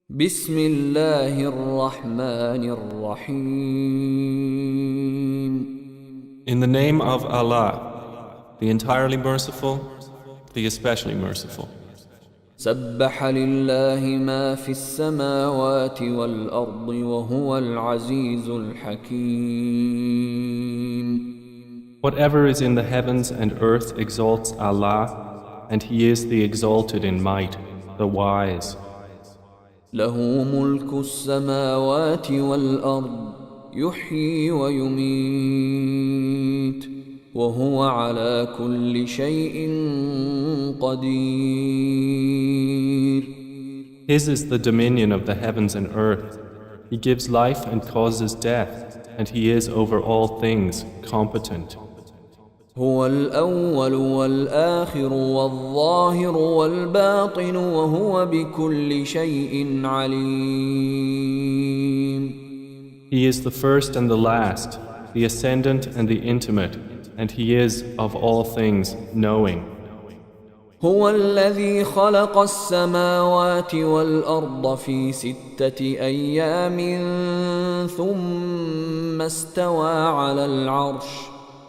بسم الله الرحمن الرحيم. In the name of Allah, the entirely merciful, the especially merciful. سبح لله ما في السماوات والأرض وهو العزيز الحكيم. Whatever is in the heavens and earth exalts Allah, and He is the exalted in might, the wise. له ملك السماوات والأرض يحيي ويميت وهو على كل شيء قدير. His is the dominion of the heavens and earth. He gives life and causes death, and He is over all things competent. هو الأول والآخر والظاهر والباطن وهو بكل شيء عليم. He is the first and the last, the ascendant and the intimate, and He is of all things knowing. هو الذي خلق السماوات والأرض في 6 أيام ثم استوى على العرش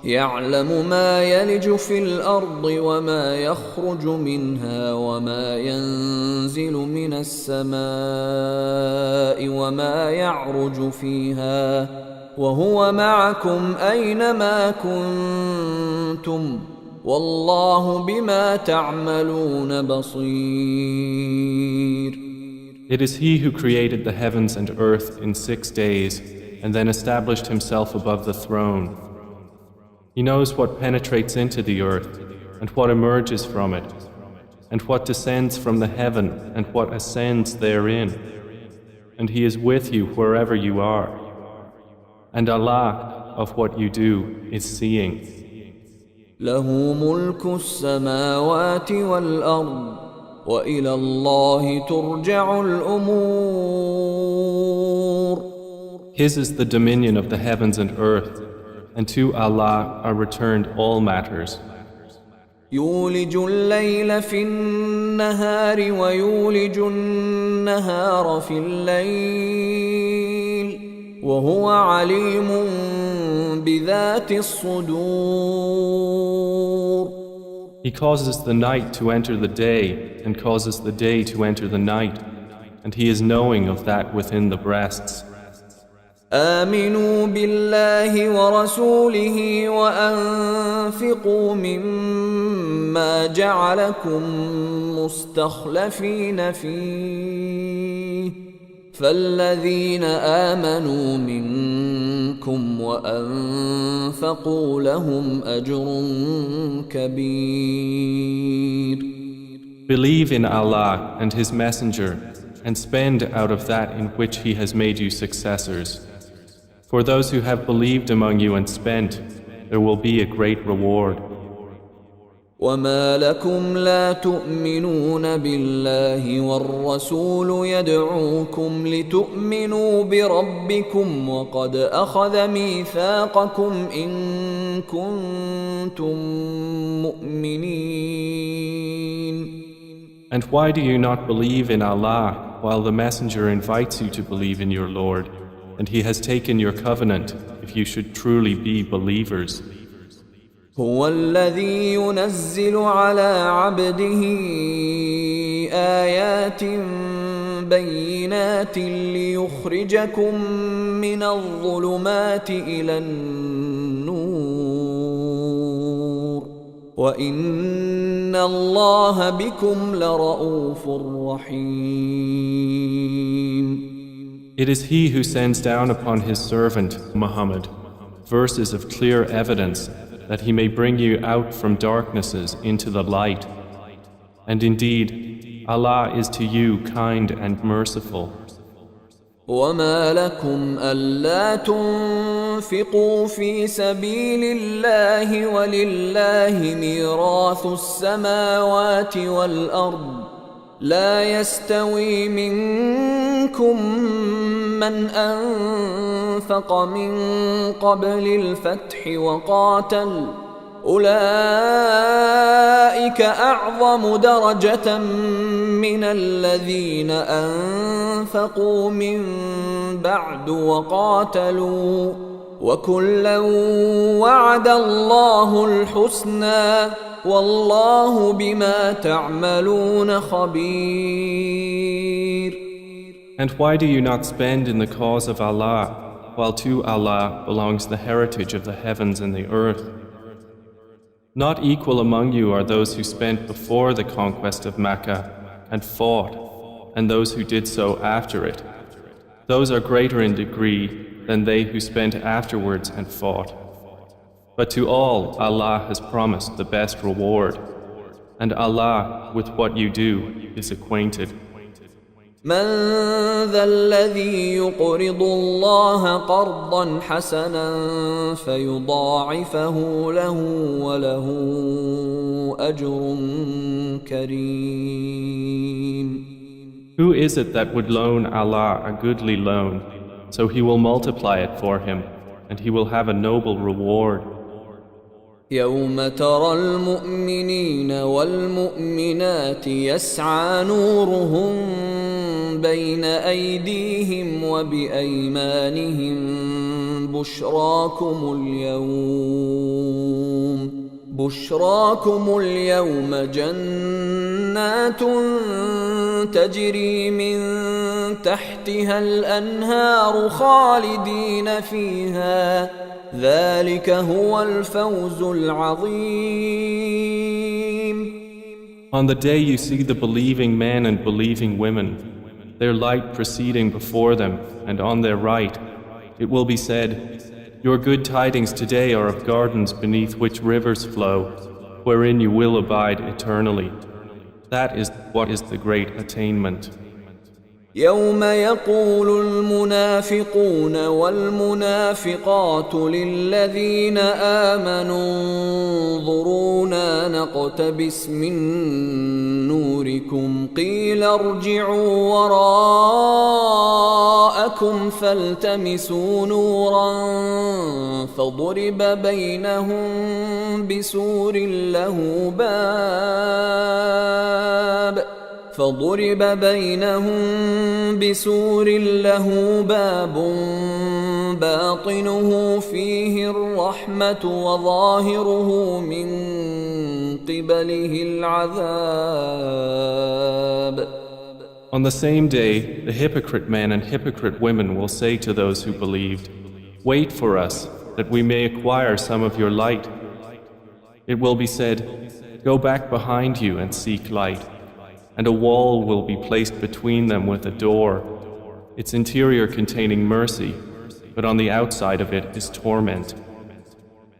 يعلم ما يلج في الأرض وما يخرج منها وما ينزل من السماء وما يعرج فيها وهو معكم أينما كنتم والله بما تعملون بصير. It is He who created the heavens and earth in 6 days and then established Himself above the throne. He knows what penetrates into the earth and what emerges from it, and what descends from the heaven and what ascends therein. And He is with you wherever you are. And Allah, of what you do, is seeing. له ملك السماوات والأرض وإلى الله ترجع الأمور. His is the dominion of the heavens and earth, and to Allah are returned all matters. يولج الليل في النهار ويولج النهار في الليل وهو عليم بذات الصدور. He causes the night to enter the day and causes the day to enter the night, and He is knowing of that within the breasts. آمنوا بالله ورسوله وأنفقوا مما جعلكم مستخلفين فيه فالذين آمنوا منكم وأنفقوا لهم أجر كبير. Believe in Allah and His Messenger and spend out of that in which He has made you successors. For those who have believed among you and spent, there will be a great reward. وما لكم لا تؤمنون بالله والرسول يدعوكم لتؤمنوا بربكم وقد أخذ ميثاقكم إن كنتم مؤمنين. And why do you not believe in Allah while the Messenger invites you to believe in your Lord? And He has taken your covenant if you should truly be believers. هو الذي ينزل على عبده آيات بينات ليخرجكم من الظلمات إلى النور وإن الله بكم لرؤوف رحيم. It is He who sends down upon His servant, Muhammad, verses of clear evidence that He may bring you out from darknesses into the light. And indeed, Allah is to you kind and merciful. وما لكم ألا تنفقوا في سبيل الله ولله ميراث السماوات والأرض لا يستوي منكم من أنفق من قبل الفتح أولئك أعظم درجة من الذين أنفقوا من بعد وقاتلوا وكلا وعد الله الحسنى والله بما تعملون خبير. And why do you not spend in the cause of Allah, while to Allah belongs the heritage of the heavens and the earth? Not equal among you are those who spent before the conquest of Mecca and fought, and those who did so after it. Those are greater in degree than they who spent afterwards and fought. But to all Allah has promised the best reward, and Allah with what you do is acquainted. من ذا الذي يقرض الله قرضا حسنا فيضاعفه له وله أجر كريم. Who is it that would loan Allah a goodly loan, so He will multiply it for him, and he will have a noble reward? يوم ترى المؤمنين والمؤمنات يسعى نورهم بين أيديهم وبأيمانهم بشراكم اليوم جنات تجري من تحتها الأنهار خالدين فيها ذلك هو الفوز العظيم. On the day you see the believing men and believing women, their light proceeding before them and on their right, it will be said, your good tidings today are of gardens beneath which rivers flow, wherein you will abide eternally. That is what is the great attainment. يوم يقول المنافقون والمنافقات للذين آمنوا انظرونا نقتبس من نوركم قيل ارجعوا وراءكم فالتمسوا نورا فضرب بينهم بسور له باب باطنه فيه الرحمة وظاهره من قبله العذاب. On the same day, the hypocrite men and hypocrite women will say to those who believed, wait for us, that we may acquire some of your light. It will be said, go back behind you and seek light. And a wall will be placed between them with a door, its interior containing mercy, but on the outside of it is torment.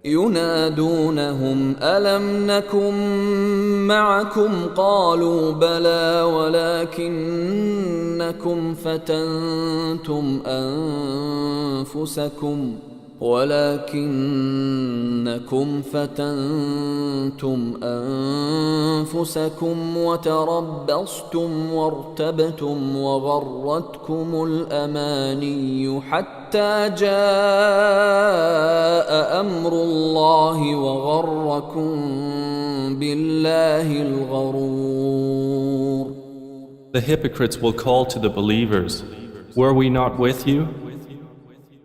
ينادونهم ألم نكن معكم قالوا بلى ولكنكم فتنتم أنفسكم وتربصتم وارتبتم وغرتكم الأماني حتى جاء أمر الله وغركم بالله الغرور. The hypocrites will call to the believers, were we not with you?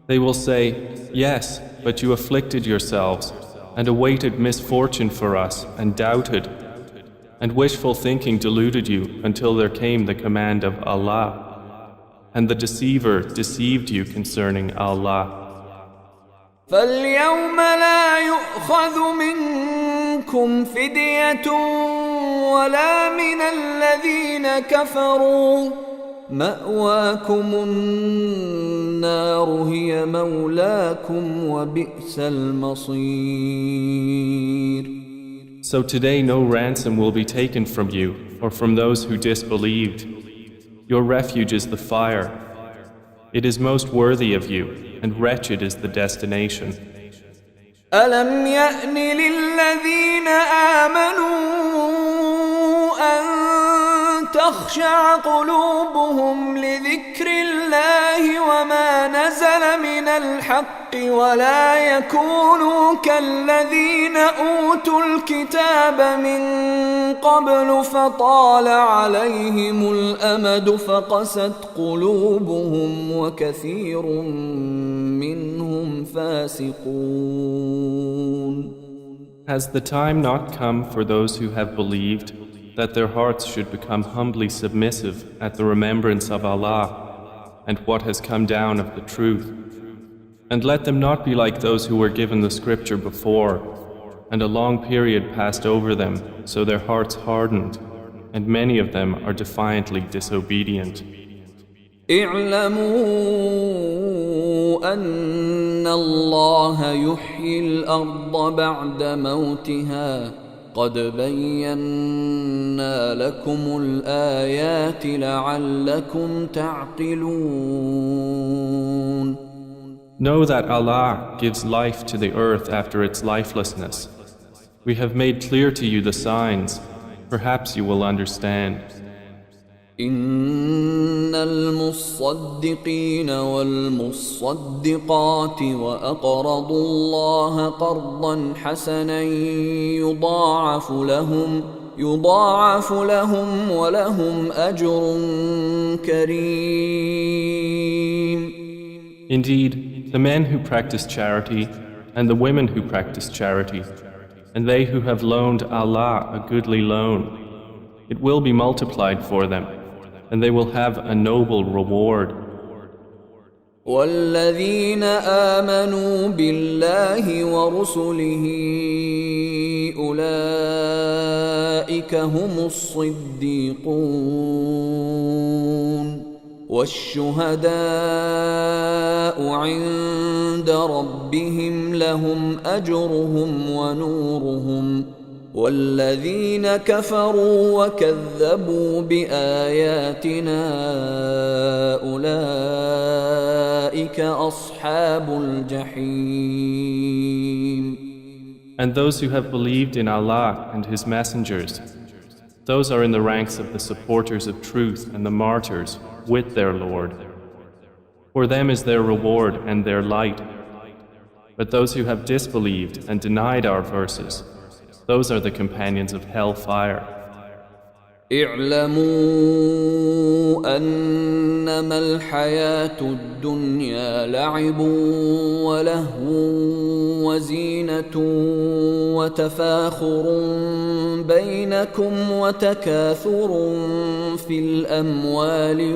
They will say, yes, but you afflicted yourselves and awaited misfortune for us and doubted, and wishful thinking deluded you until there came the command of Allah, and the deceiver deceived you concerning Allah. فَالْيَوْمَ لَا يُؤْخَذُ مِنْكُمْ فِدْيَةٌ وَلَا مِنَ الَّذِينَ كَفَرُوا مأواكم النار هي مولاكم وبئس المصير. So today no ransom will be taken from you or from those who disbelieved. Your refuge is the fire. It is most worthy of you, and wretched is the destination. ألم يأن للذين آمنوا أن تخشع قلوبهم لذكر الله وما نزل من الحق ولا يكونوا كالذين أوتوا الكتاب من قبل فطال عليهم الأمد فقست قلوبهم وكثير منهم فاسقون. Has the time not come for those who have believed that their hearts should become humbly submissive at the remembrance of Allah and what has come down of the truth? And let them not be like those who were given the scripture before, and a long period passed over them, so their hearts hardened, and many of them are defiantly disobedient. اعلموا أن الله يحيي الأرض بعد موتها قد بينا لكم الآيات لعلكم تعقلون. Know that Allah gives life to the earth after its lifelessness. We have made clear to you the signs, perhaps you will understand. إن المصدقين والمصدقات وأقرضوا الله قرضا حسنا يضاعف لهم ولهم أجر كريم. Indeed, the men who practice charity and the women who practice charity, and they who have loaned Allah a goodly loan, it will be multiplied for them, and they will have a noble reward. والذين آمنوا بالله ورسله أولئك هم الصديقون والشهداء عند ربهم لهم أجرهم ونورهم والذين كفروا وكذبوا بآياتنا أولئك أصحاب الجحيم. And those who have believed in Allah and His messengers, those are in the ranks of the supporters of truth and the martyrs with their Lord. For them is their reward and their light. But those who have disbelieved and denied our verses, those are the companions of hellfire. اعلموا أنما الحياة الدنيا لعب ولهو وزينة وتفاخر بينكم وتكاثر في الأموال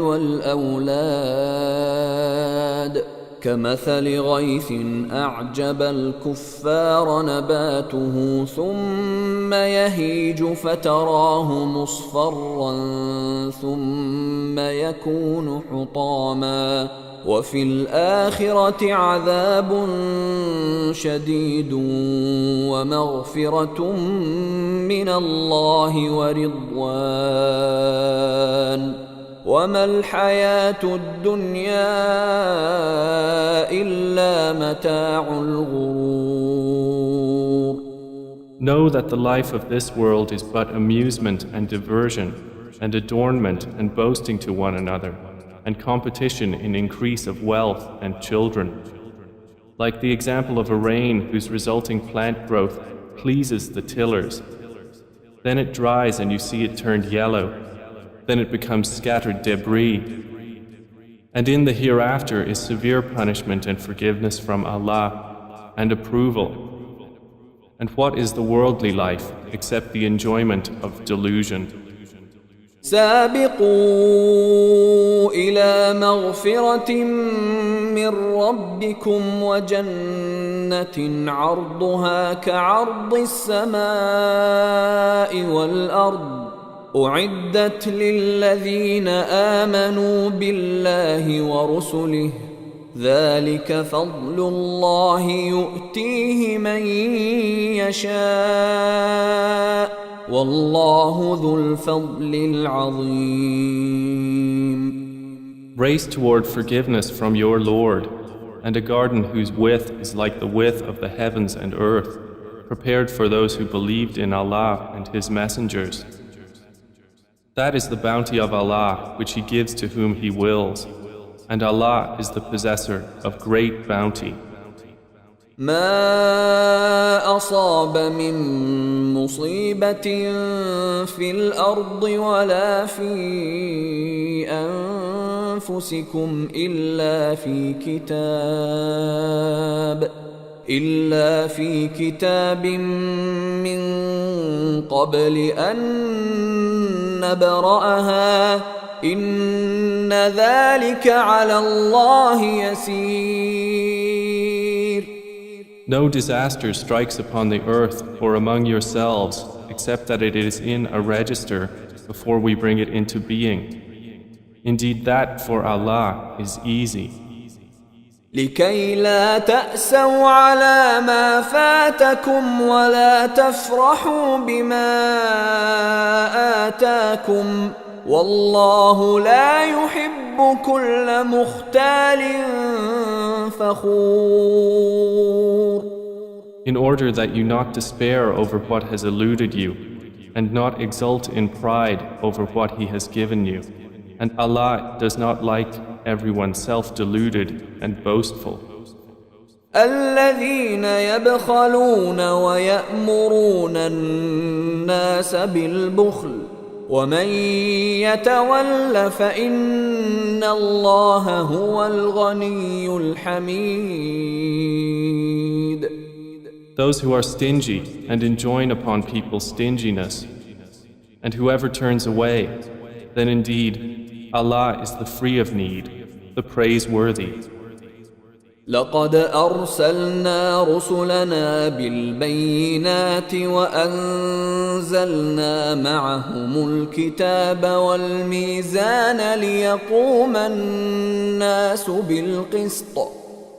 والأولاد كمثل غيث أعجب الكفار نباته ثم يهيج فتراه مصفرا ثم يكون حطاما وفي الآخرة عذاب شديد ومغفرة من الله ورضوان وما الحياة الدنيا إلا متاع الغرور. Know that the life of this world is but amusement and diversion and adornment and boasting to one another and competition in increase of wealth and children. Like the example of a rain whose resulting plant growth pleases the tillers. Then it dries and you see it turned yellow. Then it becomes scattered debris. And in the hereafter is severe punishment and forgiveness from Allah and approval. And what is the worldly life except the enjoyment of delusion? سابقوا إلى مغفرة من ربكم وجنة عرضها كعرض السماء والأرض أعدت للذين آمنوا بالله ورسله ذلك فضل الله يؤتيه من يشاء والله ذو الفضل العظيم. Race toward forgiveness from your Lord, and a garden whose width is like the width of the heavens and earth, prepared for those who believed in Allah and His messengers. That is the bounty of Allah which He gives to whom He wills, and Allah is the possessor of great bounty. ما أصاب من مصيبة في الأرض ولا في أنفسكم إلا في كتاب من قبل أن نبرأها إن ذلك على الله يسير. No disaster strikes upon the earth or among yourselves except that it is in a register before we bring it into being. Indeed, that for Allah is easy. لكي لا تأسوا على ما فاتكم ولا تفرحوا بما آتاكم والله لا يحب كل مختال فخور. In order that you not despair over what has eluded you and not exult in pride over what He has given you. And Allah does not like everyone self-deluded and boastful. الذين يبخلون ويأمرون الناس بالبخل ومن يتول فإن الله هو الغني الحميد. Those who are stingy and enjoin upon people stinginess, and whoever turns away, then indeed Allah is the free of need, the praiseworthy. لقد أرسلنا رسلنا بالبينات وأنزلنا معهم الكتاب والميزان ليقوم الناس بالقسط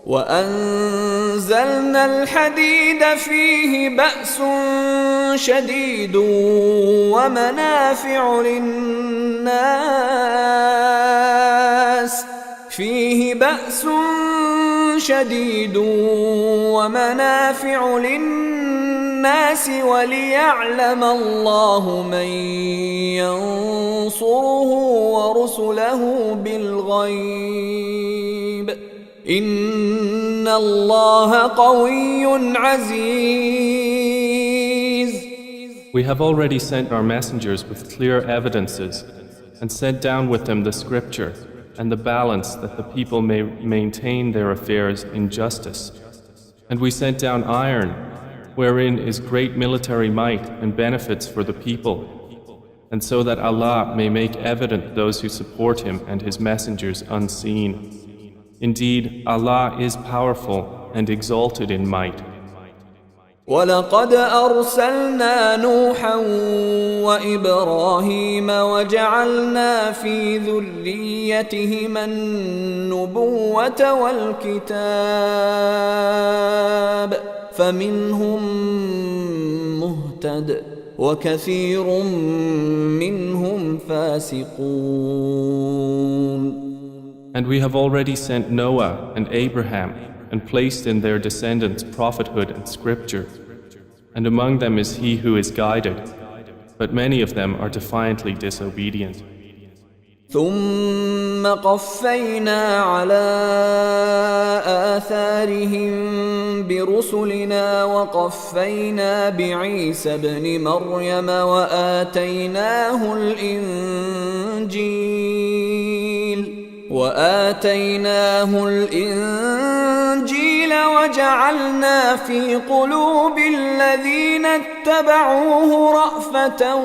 وأنزلنا الحديد فيه بأس شديد ومنافع للناس وليعلم الله من ينصره ورسله بالغيب إن الله قوي عزيز. We have already sent our messengers with clear evidences and sent down with them the scripture and the balance that the people may maintain their affairs in justice. And we sent down iron, wherein is great military might and benefits for the people, and so that Allah may make evident those who support Him and His messengers unseen. Indeed, Allah is powerful and exalted in might. ولقد أرسلنا نوحا وإبراهيم وجعلنا في ذريتهما النبوة والكتاب فمنهم مهتد وكثير منهم فاسقون. And we have already sent Noah and Abraham and placed in their descendants prophethood and scripture. And among them is he who is guided, but many of them are defiantly disobedient. ثم قفينا على آثارهم برسلنا وقفينا بعيسى ابن مريم وآتيناه الإنجيل وجعلنا في قلوب الذين اتبعوه رأفة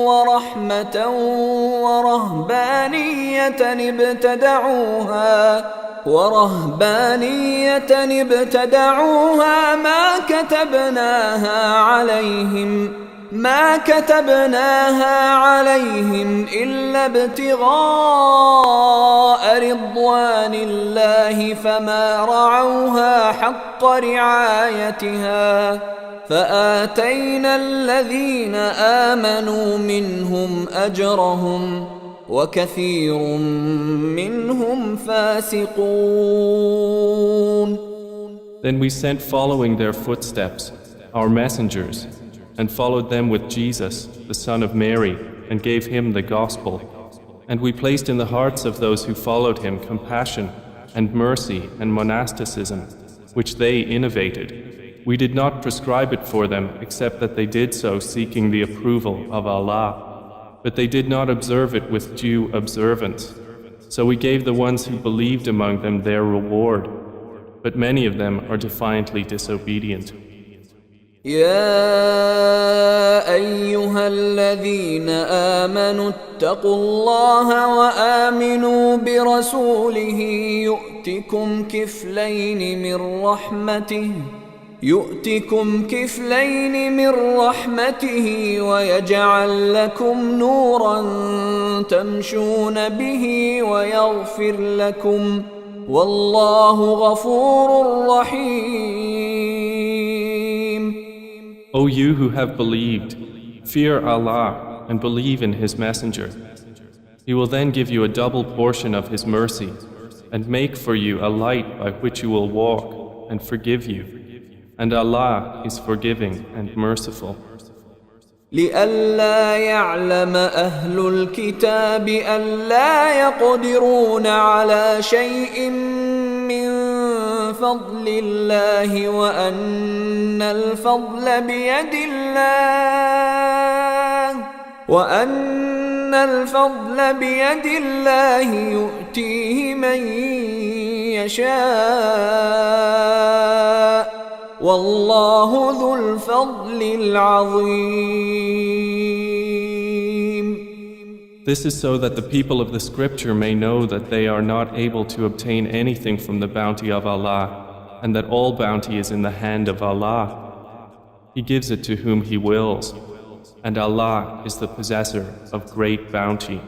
ورحمة ورهبانية ابتدعوها ما كتبناها عليهم إلا ابتغاء رضوان الله فما رعوها حق رعايتها فآتينا الذين آمنوا منهم أجرهم وكثير منهم فاسقون. Then we sent following their footsteps our messengers and followed them with Jesus, the son of Mary, and gave him the gospel. And we placed in the hearts of those who followed him compassion and mercy and monasticism, which they innovated. We did not prescribe it for them except that they did so seeking the approval of Allah. But they did not observe it with due observance. So we gave the ones who believed among them their reward. But many of them are defiantly disobedient. يا أيها الذين آمنوا اتقوا الله وآمنوا برسوله يؤتكم كفلين من رحمته ويجعل لكم نورا تمشون به ويغفر لكم والله غفور رحيم. O you who have believed, fear Allah and believe in His Messenger. He will then give you a double portion of His mercy and make for you a light by which you will walk and forgive you. And Allah is forgiving and merciful. لئلا يعلم أهل الكتاب ألا يقدرون على شيء من فضل الله وأن الفضل بيد الله يؤتيه من يشاء والله ذو الفضل العظيم. This is so that the people of the scripture may know that they are not able to obtain anything from the bounty of Allah, and that all bounty is in the hand of Allah. He gives it to whom He wills, and Allah is the possessor of great bounty.